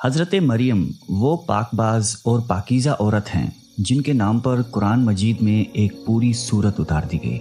حضرت مریم وہ پاکباز اور پاکیزہ عورت ہیں جن کے نام پر قرآن مجید میں ایک پوری سورت اتار دی گئی،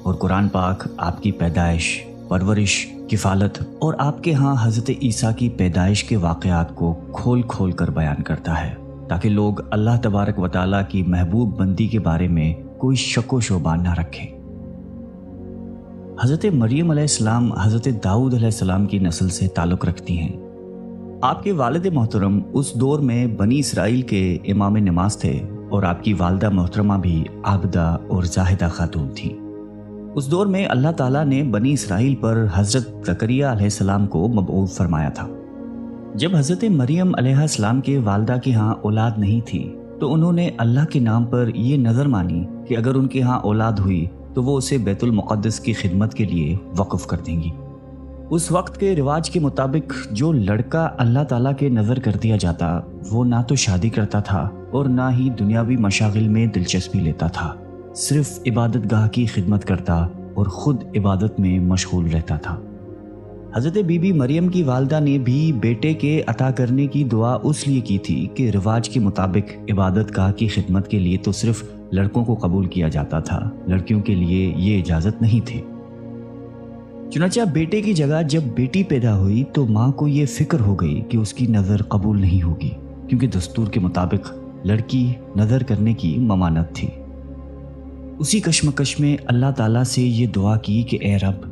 اور قرآن پاک آپ کی پیدائش، پرورش، کفالت اور آپ کے ہاں حضرت عیسیٰ کی پیدائش کے واقعات کو کھول کھول کر بیان کرتا ہے تاکہ لوگ اللہ تبارک و تعالیٰ کی محبوب بندی کے بارے میں کوئی شک و شبہ نہ رکھیں۔ حضرت مریم علیہ السلام حضرت داؤد علیہ السلام کی نسل سے تعلق رکھتی ہیں۔ آپ کے والد محترم اس دور میں بنی اسرائیل کے امام نماز تھے، اور آپ کی والدہ محترمہ بھی عابدہ اور زاہدہ خاتون تھیں۔ اس دور میں اللہ تعالیٰ نے بنی اسرائیل پر حضرت زکریا علیہ السلام کو مبعوث فرمایا تھا۔ جب حضرت مریم علیہ السلام کے والدہ کے ہاں اولاد نہیں تھی تو انہوں نے اللہ کے نام پر یہ نظر مانی کہ اگر ان کے ہاں اولاد ہوئی تو وہ اسے بیت المقدس کی خدمت کے لیے وقف کر دیں گی۔ اس وقت کے رواج کے مطابق جو لڑکا اللہ تعالیٰ کے نظر کر دیا جاتا وہ نہ تو شادی کرتا تھا اور نہ ہی دنیاوی مشاغل میں دلچسپی لیتا تھا، صرف عبادت گاہ کی خدمت کرتا اور خود عبادت میں مشغول رہتا تھا۔ حضرت بی بی مریم کی والدہ نے بھی بیٹے کے عطا کرنے کی دعا اس لیے کی تھی کہ رواج کے مطابق عبادت گاہ کی خدمت کے لیے تو صرف لڑکوں کو قبول کیا جاتا تھا، لڑکیوں کے لیے یہ اجازت نہیں تھی۔ چنانچہ بیٹے کی جگہ جب بیٹی پیدا ہوئی تو ماں کو یہ فکر ہو گئی کہ اس کی نظر قبول نہیں ہوگی، کیونکہ دستور کے مطابق لڑکی نظر کرنے کی ممانعت تھی۔ اسی کشمکش میں اللہ تعالیٰ سے یہ دعا کی کہ اے رب،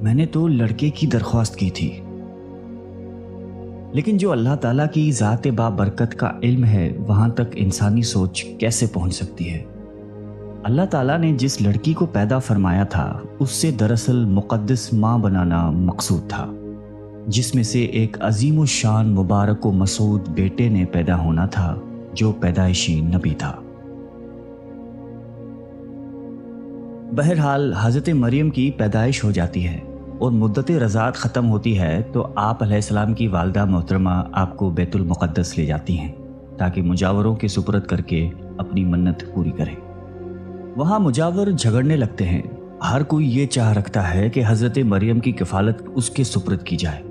میں نے تو لڑکے کی درخواست کی تھی، لیکن جو اللہ تعالیٰ کی ذات بابرکت کا علم ہے وہاں تک انسانی سوچ کیسے پہنچ سکتی ہے؟ اللہ تعالیٰ نے جس لڑکی کو پیدا فرمایا تھا اس سے دراصل مقدس ماں بنانا مقصود تھا، جس میں سے ایک عظیم الشان مبارک و مسعود بیٹے نے پیدا ہونا تھا جو پیدائشی نبی تھا۔ بہرحال حضرت مریم کی پیدائش ہو جاتی ہے اور مدت رضاعت ختم ہوتی ہے تو آپ علیہ السلام کی والدہ محترمہ آپ کو بیت المقدس لے جاتی ہیں تاکہ مجاوروں کے سپرد کر کے اپنی منت پوری کریں۔ وہاں مجاور جھگڑنے لگتے ہیں، ہر کوئی یہ چاہ رکھتا ہے کہ حضرت مریم کی کفالت اس کے سپرد کی جائے۔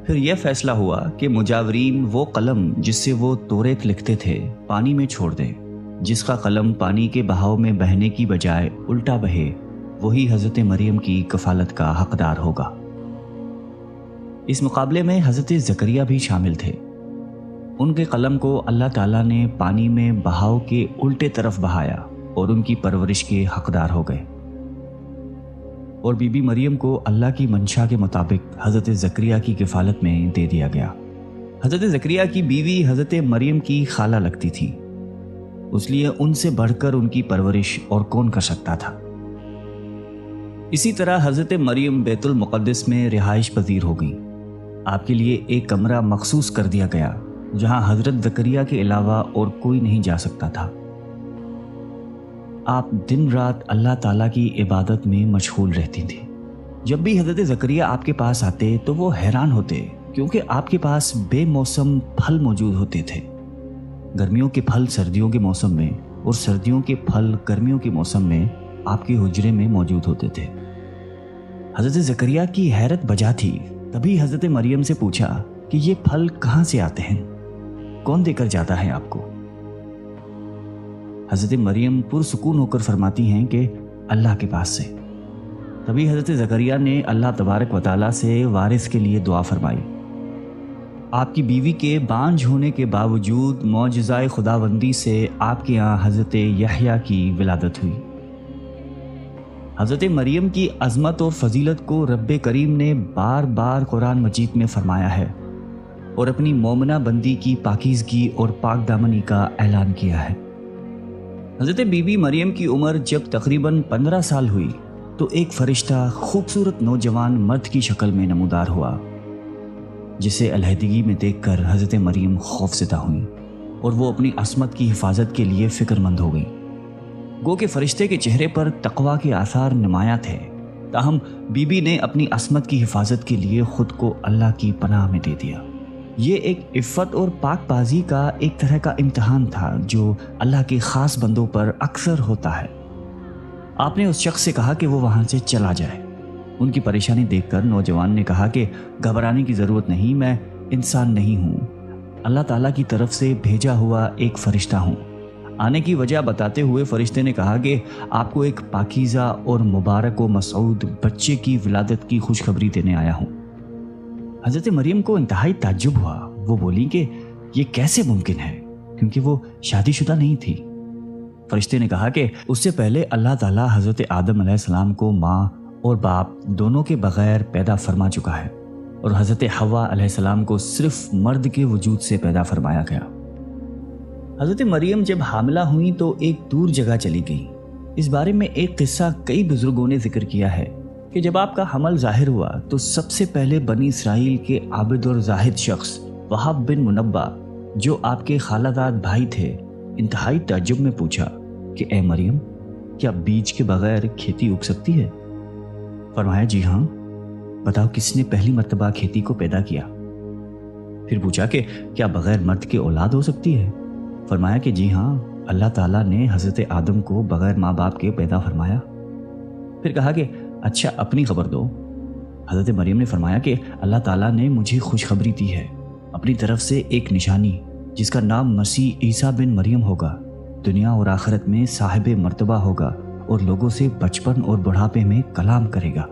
پھر یہ فیصلہ ہوا کہ مجاورین وہ قلم جس سے وہ توریت لکھتے تھے پانی میں چھوڑ دیں، جس کا قلم پانی کے بہاؤ میں بہنے کی بجائے الٹا بہے وہی حضرت مریم کی کفالت کا حقدار ہوگا۔ اس مقابلے میں حضرت زکریا بھی شامل تھے۔ ان کے قلم کو اللہ تعالیٰ نے پانی میں بہاؤ کے الٹے طرف بہایا اور ان کی پرورش کے حقدار ہو گئے، اور بی بی مریم کو اللہ کی منشا کے مطابق حضرت زکریا کی کفالت میں دے دیا گیا۔ حضرت زکریا کی بیوی حضرت مریم کی خالہ لگتی تھی، اس لیے ان سے بڑھ کر ان کی پرورش اور کون کر سکتا تھا۔ اسی طرح حضرت مریم بیت المقدس میں رہائش پذیر ہو گئی۔ آپ کے لیے ایک کمرہ مخصوص کر دیا گیا جہاں حضرت زکریا کے علاوہ اور کوئی نہیں جا سکتا تھا۔ آپ دن رات اللہ تعالیٰ کی عبادت میں مشغول رہتی تھیں۔ جب بھی حضرت زکریا آپ کے پاس آتے تو وہ حیران ہوتے، کیونکہ آپ کے پاس بے موسم پھل موجود ہوتے تھے۔ گرمیوں کے پھل سردیوں کے موسم میں اور سردیوں کے پھل گرمیوں کے موسم میں آپ کے حجرے میں موجود ہوتے تھے۔ حضرت زکریا کی حیرت بجا تھی، تبھی حضرت مریم سے پوچھا کہ یہ پھل کہاں سے آتے ہیں، کون دے کر جاتا ہے آپ کو؟ حضرت مریم پرسکون ہو کر فرماتی ہیں کہ اللہ کے پاس سے۔ تبھی حضرت زکریا نے اللہ تبارک و تعالیٰ سے وارث کے لیے دعا فرمائی۔ آپ کی بیوی کے بانجھ ہونے کے باوجود معجزۂ خداوندی سے آپ کے یہاں حضرت یحییٰ کی ولادت ہوئی۔ حضرت مریم کی عظمت اور فضیلت کو رب کریم نے بار بار قرآن مجید میں فرمایا ہے اور اپنی مومنہ بندی کی پاکیزگی اور پاک دامنی کا اعلان کیا ہے۔ حضرت بی بی مریم کی عمر جب تقریباً 15 سال ہوئی تو ایک فرشتہ خوبصورت نوجوان مرد کی شکل میں نمودار ہوا، جسے علیحدگی میں دیکھ کر حضرت مریم خوفزدہ ہوئیں اور وہ اپنی عصمت کی حفاظت کے لیے فکر مند ہو گئیں۔ گو کہ فرشتے کے چہرے پر تقویٰ کے آثار نمایاں تھے، تاہم بی بی نے اپنی عصمت کی حفاظت کے لیے خود کو اللہ کی پناہ میں دے دیا۔ یہ ایک عفت اور پاک بازی کا ایک طرح کا امتحان تھا جو اللہ کے خاص بندوں پر اکثر ہوتا ہے۔ آپ نے اس شخص سے کہا کہ وہ وہاں سے چلا جائے۔ ان کی پریشانی دیکھ کر نوجوان نے کہا کہ گھبرانے کی ضرورت نہیں، میں انسان نہیں ہوں، اللہ تعالیٰ کی طرف سے بھیجا ہوا ایک فرشتہ ہوں۔ آنے کی وجہ بتاتے ہوئے فرشتے نے کہا کہ آپ کو ایک پاکیزہ اور مبارک و مسعود بچے کی ولادت کی خوشخبری دینے آیا ہوں۔ حضرت مریم کو انتہائی تعجب ہوا۔ وہ بولی کہ یہ کیسے ممکن ہے، کیونکہ وہ شادی شدہ نہیں تھی۔ فرشتے نے کہا کہ اس سے پہلے اللہ تعالیٰ حضرت آدم علیہ السلام کو ماں اور باپ دونوں کے بغیر پیدا فرما چکا ہے، اور حضرت حوا علیہ السلام کو صرف مرد کے وجود سے پیدا فرمایا گیا۔ حضرت مریم جب حاملہ ہوئیں تو ایک دور جگہ چلی گئیں۔ اس بارے میں ایک قصہ کئی بزرگوں نے ذکر کیا ہے کہ جب آپ کا حمل ظاہر ہوا تو سب سے پہلے بنی اسرائیل کے عابد اور زاہد شخص وہب بن منبع، جو آپ کے خالہ داد بھائی تھے، انتہائی تعجب میں پوچھا کہ اے مریم، کیا بیج کے بغیر کھیتی اگ سکتی ہے؟ فرمایا جی ہاں، بتاؤ کس نے پہلی مرتبہ کھیتی کو پیدا کیا؟ پھر پوچھا کہ کیا بغیر مرد کے اولاد ہو سکتی ہے؟ فرمایا کہ جی ہاں، اللہ تعالیٰ نے حضرت آدم کو بغیر ماں باپ کے پیدا فرمایا۔ پھر کہا کہ اچھا اپنی خبر دو۔ حضرت مریم نے فرمایا کہ اللہ تعالیٰ نے مجھے خوشخبری دی ہے اپنی طرف سے ایک نشانی، جس کا نام مسیح عیسیٰ بن مریم ہوگا، دنیا اور آخرت میں صاحب مرتبہ ہوگا اور لوگوں سے بچپن اور بڑھاپے میں کلام کرے گا۔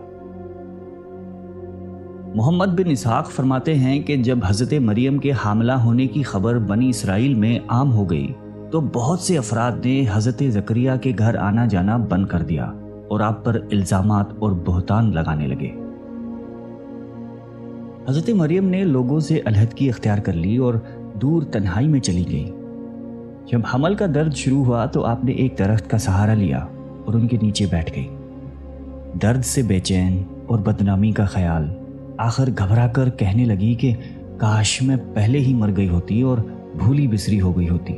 محمد بن اسحاق فرماتے ہیں کہ جب حضرت مریم کے حاملہ ہونے کی خبر بنی اسرائیل میں عام ہو گئی تو بہت سے افراد نے حضرت زکریا کے گھر آنا جانا بند کر دیا اور آپ پر الزامات اور بہتان لگانے لگے۔ حضرت مریم نے لوگوں سے علیحدگی اختیار کر لی اور دور تنہائی میں چلی گئی۔ جب حمل کا درد شروع ہوا تو آپ نے ایک درخت کا سہارا لیا اور ان کے نیچے بیٹھ گئی۔ درد سے بے چین اور بدنامی کا خیال، آخر گھبرا کر کہنے لگی کہ کاش میں پہلے ہی مر گئی ہوتی اور بھولی بسری ہو گئی ہوتی۔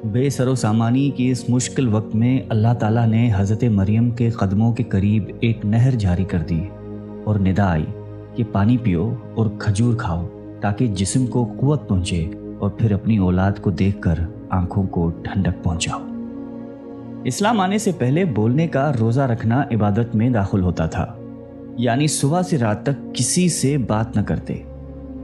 بے سر و سامانی کی اس مشکل وقت میں اللہ تعالیٰ نے حضرت مریم کے قدموں کے قریب ایک نہر جاری کر دی اور ندا آئی کہ پانی پیو اور کھجور کھاؤ تاکہ جسم کو قوت پہنچے اور پھر اپنی اولاد کو دیکھ کر آنکھوں کو ٹھنڈک پہنچاؤ۔ اسلام آنے سے پہلے بولنے کا روزہ رکھنا عبادت میں داخل ہوتا تھا، یعنی صبح سے رات تک کسی سے بات نہ کرتے۔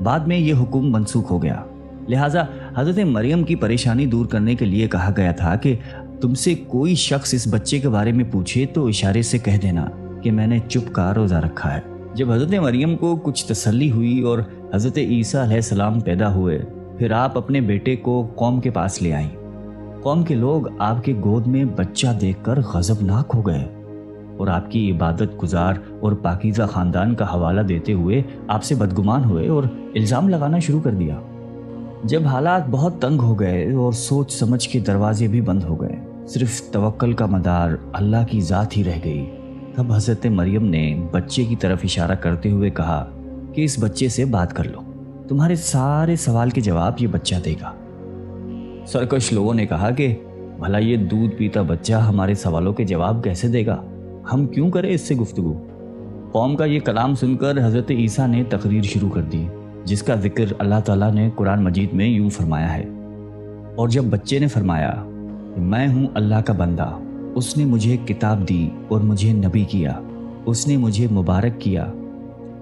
بعد میں یہ حکم منسوخ ہو گیا، لہٰذا حضرت مریم کی پریشانی دور کرنے کے لیے کہا گیا تھا کہ تم سے کوئی شخص اس بچے کے بارے میں پوچھے تو اشارے سے کہہ دینا کہ میں نے چپ کا روزہ رکھا ہے۔ جب حضرت مریم کو کچھ تسلی ہوئی اور حضرت عیسیٰ علیہ السلام پیدا ہوئے، پھر آپ اپنے بیٹے کو قوم کے پاس لے آئیں۔ قوم کے لوگ آپ کے گود میں بچہ دیکھ کر غضبناک ہو گئے اور آپ کی عبادت گزار اور پاکیزہ خاندان کا حوالہ دیتے ہوئے آپ سے بدگمان ہوئے اور الزام لگانا شروع کر دیا۔ جب حالات بہت تنگ ہو گئے اور سوچ سمجھ کے دروازے بھی بند ہو گئے، صرف توکل کا مدار اللہ کی ذات ہی رہ گئی، تب حضرت مریم نے بچے کی طرف اشارہ کرتے ہوئے کہا کہ اس بچے سے بات کر لو، تمہارے سارے سوال کے جواب یہ بچہ دے گا۔ سرکش لوگوں نے کہا کہ بھلا یہ دودھ پیتا بچہ ہمارے سوالوں کے جواب کیسے دے گا، ہم کیوں کریں اس سے گفتگو؟ قوم کا یہ کلام سن کر حضرت عیسیٰ نے تقریر شروع کر دی، جس کا ذکر اللہ تعالیٰ نے قرآن مجید میں یوں فرمایا ہے، اور جب بچے نے فرمایا کہ میں ہوں اللہ کا بندہ، اس نے مجھے کتاب دی اور مجھے نبی کیا، اس نے مجھے مبارک کیا،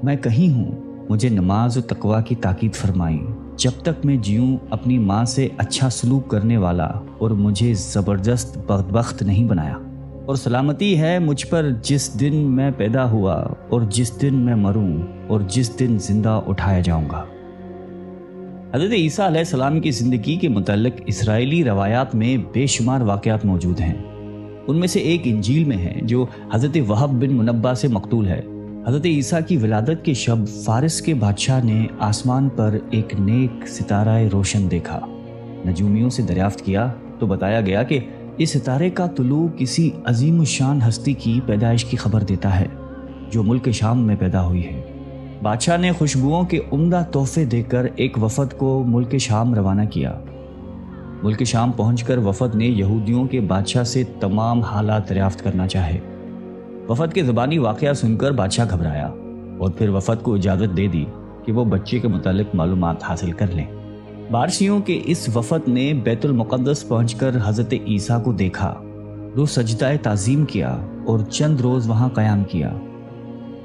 میں کہیں ہوں، مجھے نماز و تقوی کی تاکید فرمائی، جب تک میں جیوں اپنی ماں سے اچھا سلوک کرنے والا، اور مجھے زبردست بدبخت نہیں بنایا، اور سلامتی ہے مجھ پر جس دن میں پیدا ہوا اور جس دن میں مروں اور جس دن زندہ اٹھایا جاؤں گا۔ حضرت عیسیٰ علیہ السلام کی زندگی کے متعلق اسرائیلی روایات میں بے شمار واقعات موجود ہیں۔ ان میں سے ایک انجیل میں ہے جو حضرت وہب بن منبع سے مقتول ہے۔ حضرت عیسیٰ کی ولادت کے شب فارس کے بادشاہ نے آسمان پر ایک نیک ستارہ روشن دیکھا۔ نجومیوں سے دریافت کیا تو بتایا گیا کہ اس ستارے کا طلوع کسی عظیم الشان ہستی کی پیدائش کی خبر دیتا ہے جو ملک شام میں پیدا ہوئی ہے۔ بادشاہ نے خوشبوؤں کے عمدہ تحفے دے کر ایک وفد کو ملک شام روانہ کیا۔ ملک شام پہنچ کر وفد نے یہودیوں کے بادشاہ سے تمام حالات دریافت کرنا چاہے۔ وفد کے زبانی واقعہ سن کر بادشاہ گھبرایا اور پھر وفد کو اجازت دے دی کہ وہ بچے کے متعلق معلومات حاصل کر لیں۔ بارسیوں کے اس وفد نے بیت المقدس پہنچ کر حضرت عیسیٰ کو دیکھا، رو سجدہ تعظیم کیا اور چند روز وہاں قیام کیا۔